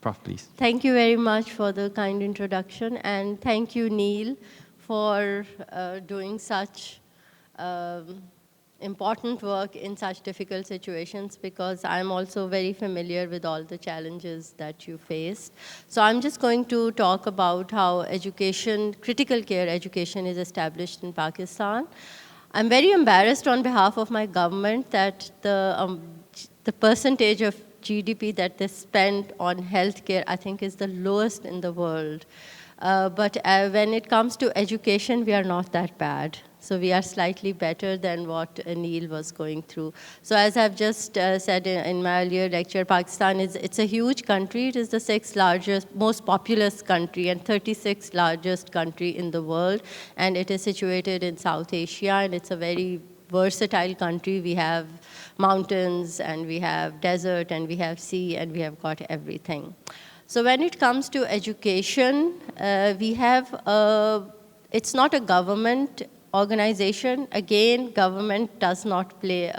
Prof, please. Thank you very much for the kind introduction, and thank you, Neil, for doing such important work in such difficult situations, because I'm also very familiar with all the challenges that you faced. So I'm just going to talk about how education, critical care education, is established in Pakistan. I'm very embarrassed on behalf of my government that the percentage of GDP that they spend on healthcare, I think, is the lowest in the world. But when it comes to education, we are not that bad. So we are slightly better than what Neil was going through. So as I've just said in my earlier lecture, Pakistan it's a huge country. It is the 6th largest, most populous country and 36th largest country in the world. And it is situated in South Asia, and it's a very versatile country. We have mountains, and we have desert, and we have sea, and we have got everything. So when it comes to education, we have, it's not a government organization. Again, government does not play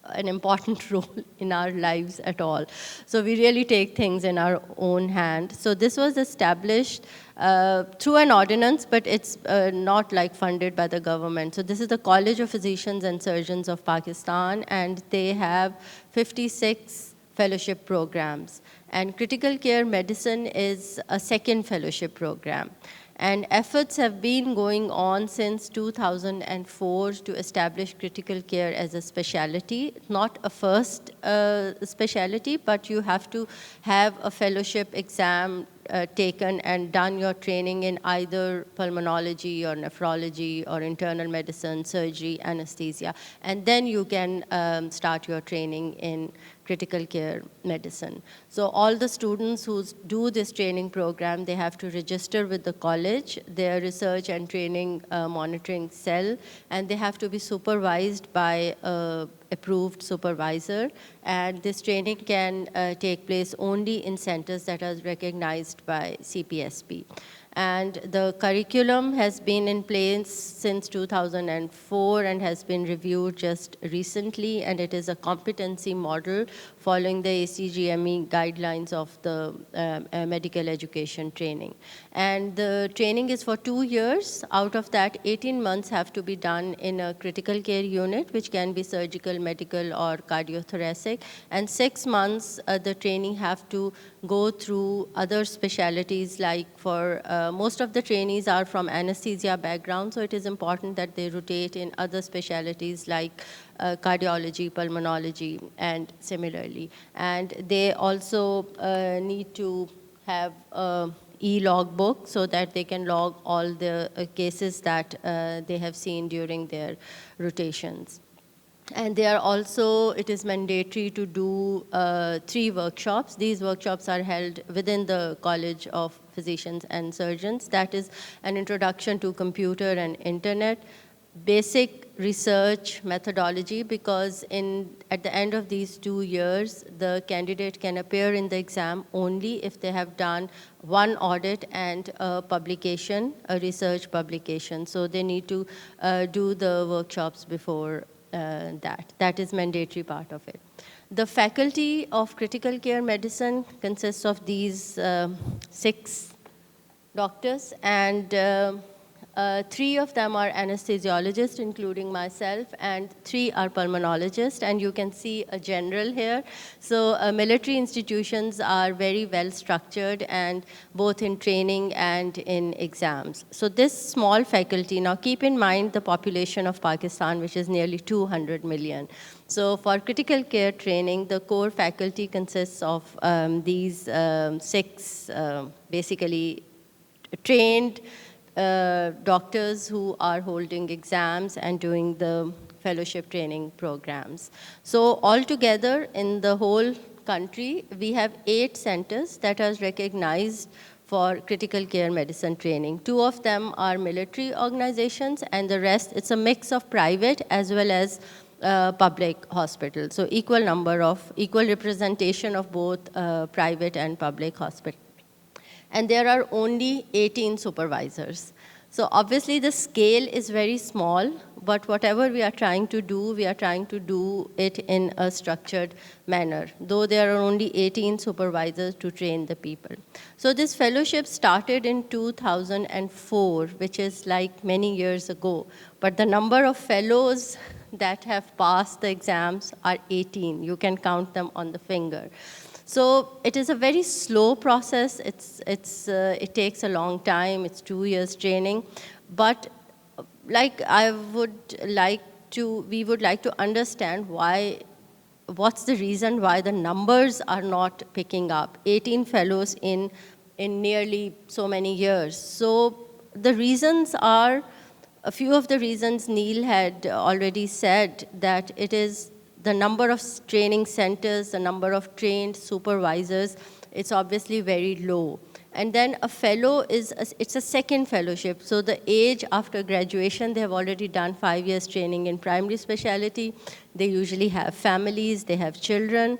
an important role in our lives at all. So we really take things in our own hand. So this was established through an ordinance, but it's not like funded by the government. So this is the College of Physicians and Surgeons of Pakistan, and they have 56 fellowship programs. And critical care medicine is a second fellowship program. And efforts have been going on since 2004 to establish critical care as a specialty, not a first specialty, but you have to have a fellowship exam taken and done your training in either pulmonology or nephrology or internal medicine, surgery, anesthesia. And then you can start your training in critical care medicine. So all the students who do this training program, they have to register with the college, their research and training monitoring cell, and they have to be supervised by an approved supervisor. And this training can take place only in centers that are recognized by CPSP. And the curriculum has been in place since 2004 and has been reviewed just recently, and it is a competency model following the ACGME guidelines of the medical education training. And the training is for 2 years. Out of that, 18 months have to be done in a critical care unit, which can be surgical, medical, or cardiothoracic. And 6 months, the training have to go through other specialties, like for most of the trainees are from anesthesia background, so it is important that they rotate in other specialties like cardiology, pulmonology, and similarly. And they also need to have e-log book so that they can log all the cases that they have seen during their rotations. And they are also, it is mandatory to do 3 workshops. These workshops are held within the College of Physicians and Surgeons. That is an introduction to computer and internet, basic research methodology, because at the end of these 2 years, the candidate can appear in the exam only if they have done 1 audit and a publication, a research publication. So they need to do the workshops before that. That is mandatory part of it. The faculty of critical care medicine consists of these 6 doctors, and 3 of them are anesthesiologists, including myself, and 3 are pulmonologists, and you can see a general here. So military institutions are very well structured, and both in training and in exams. So this small faculty, now keep in mind the population of Pakistan, which is nearly 200 million. So for critical care training, the core faculty consists of these 6 basically trained doctors who are holding exams and doing the fellowship training programs. So altogether in the whole country, we have 8 centers that are recognized for critical care medicine training. 2 of them are military organizations, and the rest, it's a mix of private as well as public hospitals. So equal representation of both private and public hospitals. And there are only 18 supervisors. So obviously the scale is very small, but whatever we are trying to do it in a structured manner, though there are only 18 supervisors to train the people. So this fellowship started in 2004, which is like many years ago, but the number of fellows that have passed the exams are 18. You can count them on the finger. So it is a very slow process. It takes a long time. It's 2 years training. But we would like to understand what's the reason why the numbers are not picking up. 18 fellows in nearly so many years. So the reasons are, a few of the reasons Neil had already said, that it is the number of training centers, the number of trained supervisors, it's obviously very low. And then a fellow it's a second fellowship. So the age after graduation, they have already done 5 years training in primary specialty. They usually have families, they have children.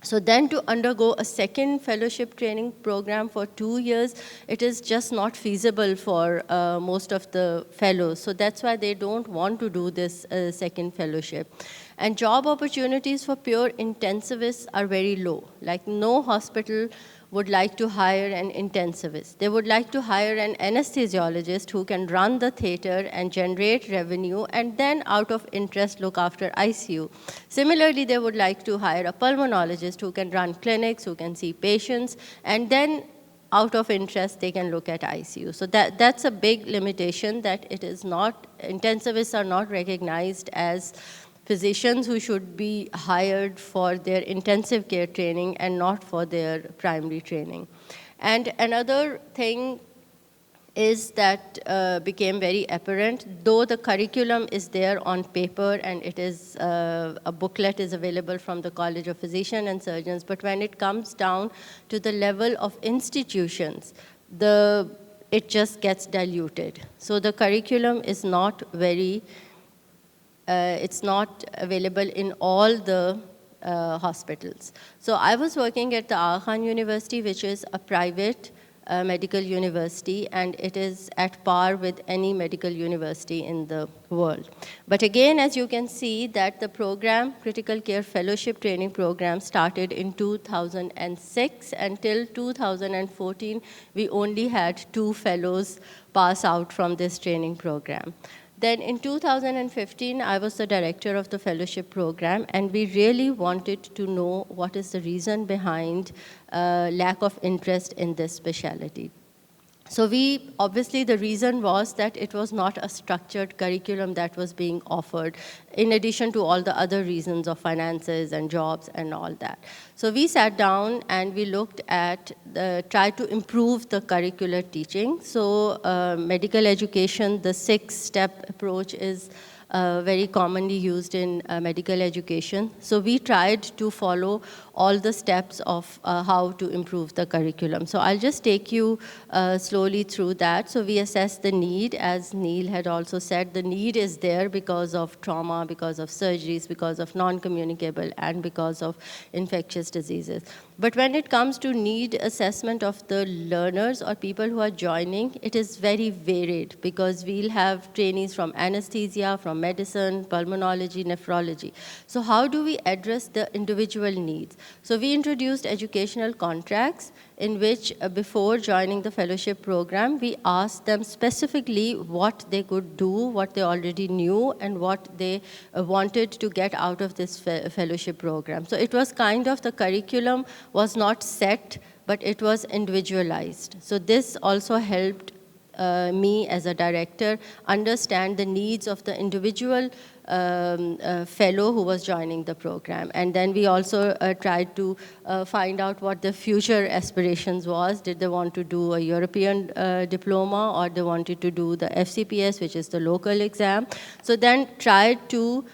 So then to undergo a second fellowship training program for 2 years, it is just not feasible for most of the fellows. So that's why they don't want to do this second fellowship. And job opportunities for pure intensivists are very low. Like no hospital would like to hire an intensivist. They would like to hire an anesthesiologist who can run the theater and generate revenue, and then out of interest look after ICU. Similarly, they would like to hire a pulmonologist who can run clinics, who can see patients, and then out of interest they can look at ICU. So that's a big limitation, that it is not, intensivists are not recognized as physicians who should be hired for their intensive care training and not for their primary training. And another thing is that became very apparent, though the curriculum is there on paper and it is, a booklet is available from the College of Physicians and Surgeons, but when it comes down to the level of institutions, it just gets diluted. So the curriculum is not very it's not available in all the hospitals. So I was working at the Aga Khan University, which is a private medical university, and it is at par with any medical university in the world. But again, as you can see, that the program, Critical Care Fellowship Training Program, started in 2006. Until 2014, we only had 2 fellows pass out from this training program. Then in 2015, I was the director of the fellowship program, and we really wanted to know what is the reason behind lack of interest in this specialty. So obviously the reason was that it was not a structured curriculum that was being offered, in addition to all the other reasons of finances and jobs and all that. So we sat down and we looked at, tried to improve the curricular teaching. So medical education, the 6-step approach is very commonly used in medical education. So we tried to follow all the steps of how to improve the curriculum. So I'll just take you slowly through that. So we assessed the need. As Neil had also said, the need is there because of trauma, because of surgeries, because of non-communicable, and because of infectious diseases. But when it comes to need assessment of the learners or people who are joining, it is very varied, because we'll have trainees from anesthesia, from medicine, pulmonology, nephrology. So how do we address the individual needs? So we introduced educational contracts in which, before joining the fellowship program, we asked them specifically what they could do, what they already knew, and what they wanted to get out of this fellowship program. So it was kind of, the curriculum was not set, but it was individualized. So this also helped me as a director understand the needs of the individual fellow who was joining the program. And then we also tried to find out what their future aspirations was. Did they want to do a European diploma, or they wanted to do the FCPS, which is the local exam. So then tried to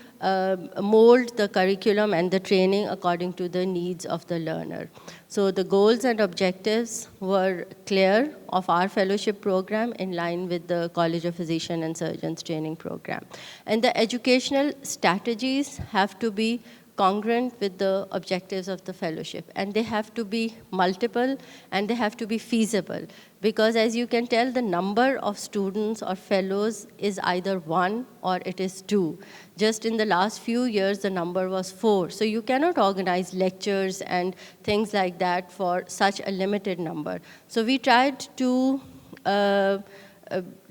mold the curriculum and the training according to the needs of the learner. So the goals and objectives were clear of our fellowship program, in line with the College of Physicians and Surgeons training program. And the educational strategies have to be congruent with the objectives of the fellowship. And they have to be multiple, and they have to be feasible. Because as you can tell, the number of students or fellows is either 1 or it is 2. Just in the last few years, the number was 4. So you cannot organize lectures and things like that for such a limited number. So we tried to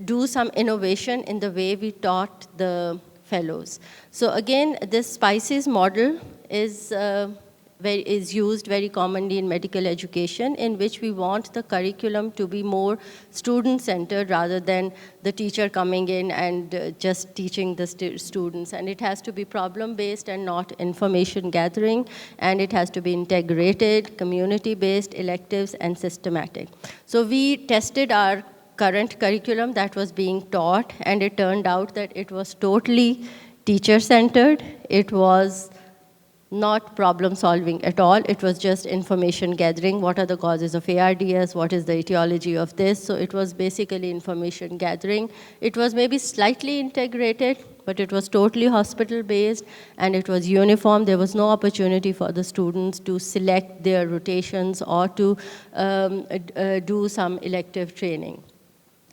do some innovation in the way we taught the fellows. So again, this SPICES model is used very commonly in medical education, in which we want the curriculum to be more student-centered rather than the teacher coming in and just teaching the students. And it has to be problem-based and not information gathering, and it has to be integrated, community-based, electives, and systematic. So we tested our current curriculum that was being taught, and it turned out that it was totally teacher-centered. It was not problem solving at all. It was just information gathering. What are the causes of ARDS? What is the etiology of this? So it was basically information gathering. It was maybe slightly integrated, but it was totally hospital-based, and it was uniform. There was no opportunity for the students to select their rotations or to do some elective training.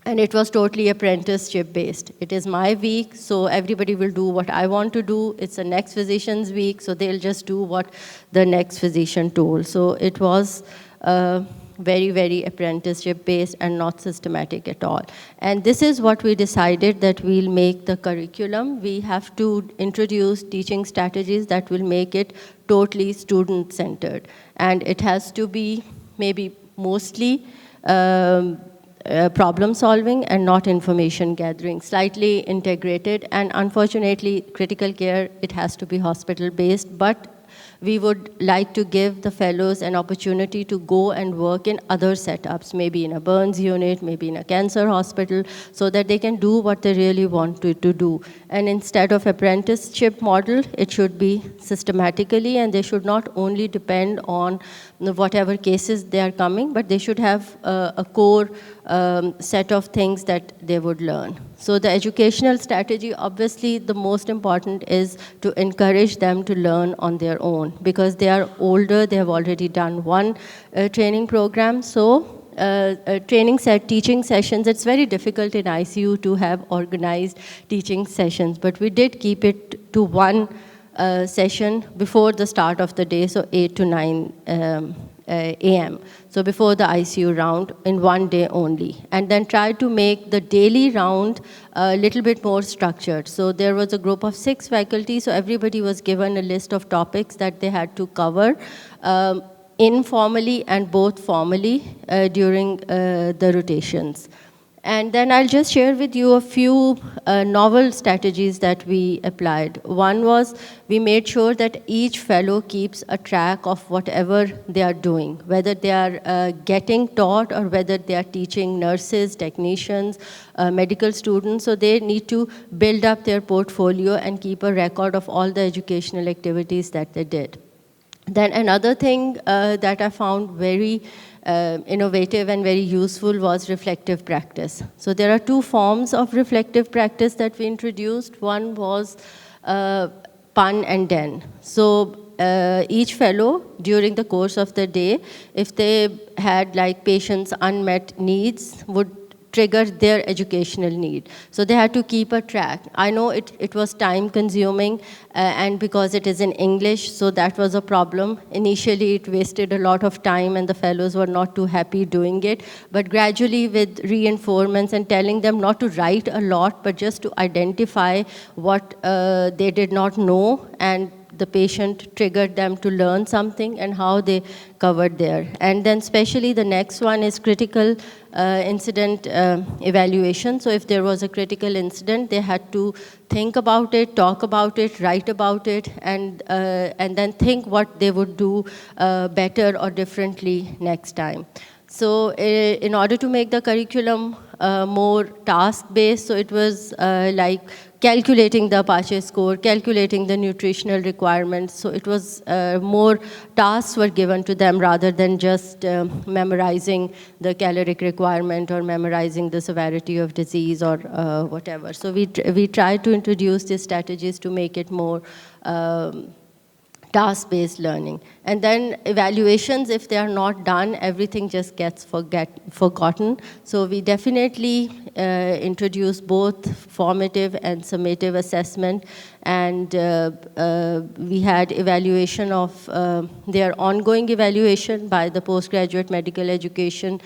And it was totally apprenticeship-based. It is my week, so everybody will do what I want to do. It's the next physician's week, so they'll just do what the next physician told. So it was very, very apprenticeship-based and not systematic at all. And this is what we decided, that we'll make the curriculum. We have to introduce teaching strategies that will make it totally student-centered. And it has to be maybe mostly problem solving and not information gathering, slightly integrated. And unfortunately, critical care, it has to be hospital based, but we would like to give the fellows an opportunity to go and work in other setups, maybe in a burns unit, maybe in a cancer hospital, so that they can do what they really want to do. And instead of apprenticeship model, it should be systematically, and they should not only depend on whatever cases they are coming, but they should have a core set of things that they would learn. So the educational strategy, obviously the most important is to encourage them to learn on their own, because they are older, they have already done one training program. So teaching sessions, it's very difficult in ICU to have organized teaching sessions, but we did keep it to one session before the start of the day, so 8 to 9 a.m. So before the ICU round, in one day only. And then try to make the daily round a little bit more structured. So there was a group of 6 faculty, so everybody was given a list of topics that they had to cover informally and both formally during the rotations. And then I'll just share with you a few novel strategies that we applied. One was, we made sure that each fellow keeps a track of whatever they are doing, whether they are getting taught or whether they are teaching nurses, technicians, medical students. So they need to build up their portfolio and keep a record of all the educational activities that they did. Then another thing that I found very innovative and very useful was reflective practice. So there are 2 forms of reflective practice that we introduced. One was pun and den. So each fellow, during the course of the day, if they had like patients' unmet needs, would trigger their educational need. So they had to keep a track. I know it was time consuming, and because it is in English, so that was a problem. Initially, it wasted a lot of time and the fellows were not too happy doing it. But gradually, with reinforcements and telling them not to write a lot, but just to identify what they did not know, and the patient triggered them to learn something and how they covered there. And then especially the next one is critical incident evaluation. So if there was a critical incident, they had to think about it, talk about it, write about it, and then think what they would do better or differently next time. So in order to make the curriculum more task-based, so it was like calculating the Apache score, calculating the nutritional requirements. So it was more tasks were given to them rather than just memorizing the caloric requirement or memorizing the severity of disease or whatever. So we tried to introduce these strategies to make it more task-based learning. And then evaluations, if they are not done, everything just gets forgotten. So we definitely introduce both formative and summative assessment. And we had evaluation of their ongoing evaluation by the postgraduate medical education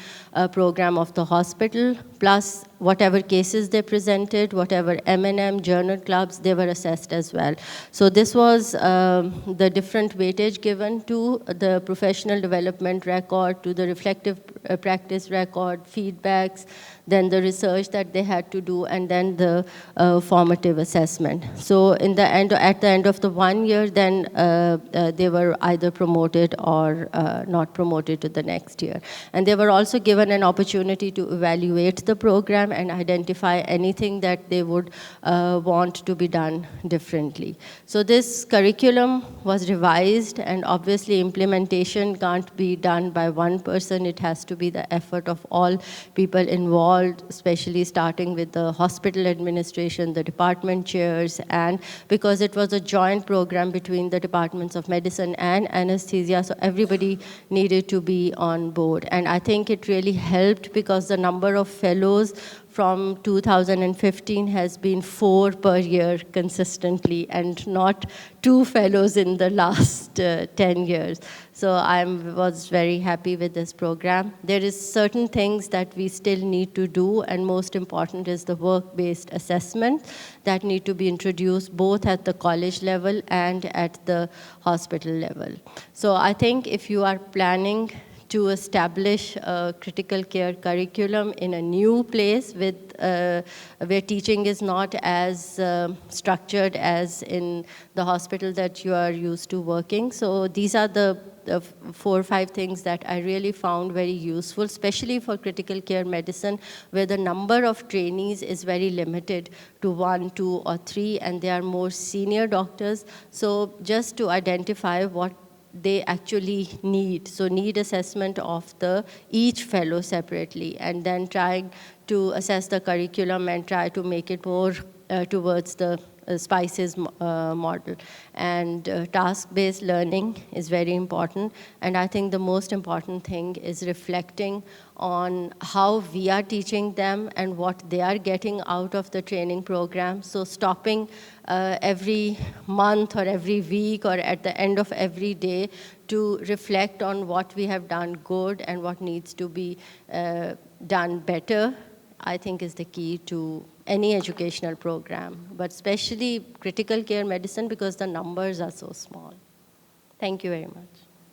program of the hospital, plus whatever cases they presented, whatever M&M, journal clubs, they were assessed as well. So this was the different weightage given to the professional development record, to the reflective practice record, feedbacks, then the research that they had to do, and then the formative assessment. So in the end, at the end of the 1 year, then they were either promoted or not promoted to the next year. And they were also given an opportunity to evaluate the program and identify anything that they would want to be done differently. So this curriculum was revised, and obviously implementation can't be done by one person. It has to be the effort of all people involved, especially starting with the hospital administration, the department chairs, and because it was a joint program between the departments of medicine and anesthesia, so everybody needed to be on board. And I think it really helped because the number of fellows from 2015 has been 4 per year consistently, and not 2 fellows in the last 10 years. So I was very happy with this program. There is certain things that we still need to do, and most important is the work-based assessment that need to be introduced both at the college level and at the hospital level. So I think if you are planning to establish a critical care curriculum in a new place with, where teaching is not as structured as in the hospital that you are used to working. So these are the 4 or 5 things that I really found very useful, especially for critical care medicine, where the number of trainees is very limited to 1, 2, or 3, and they are more senior doctors. So just to identify what they actually need. So need assessment of each fellow separately, and then trying to assess the curriculum and try to make it more towards the SPICES model. And task-based learning is very important. And I think the most important thing is reflecting on how we are teaching them and what they are getting out of the training program. So stopping every month or every week or at the end of every day to reflect on what we have done good and what needs to be done better, I think is the key to any educational program, but especially critical care medicine because the numbers are so small. Thank you very much.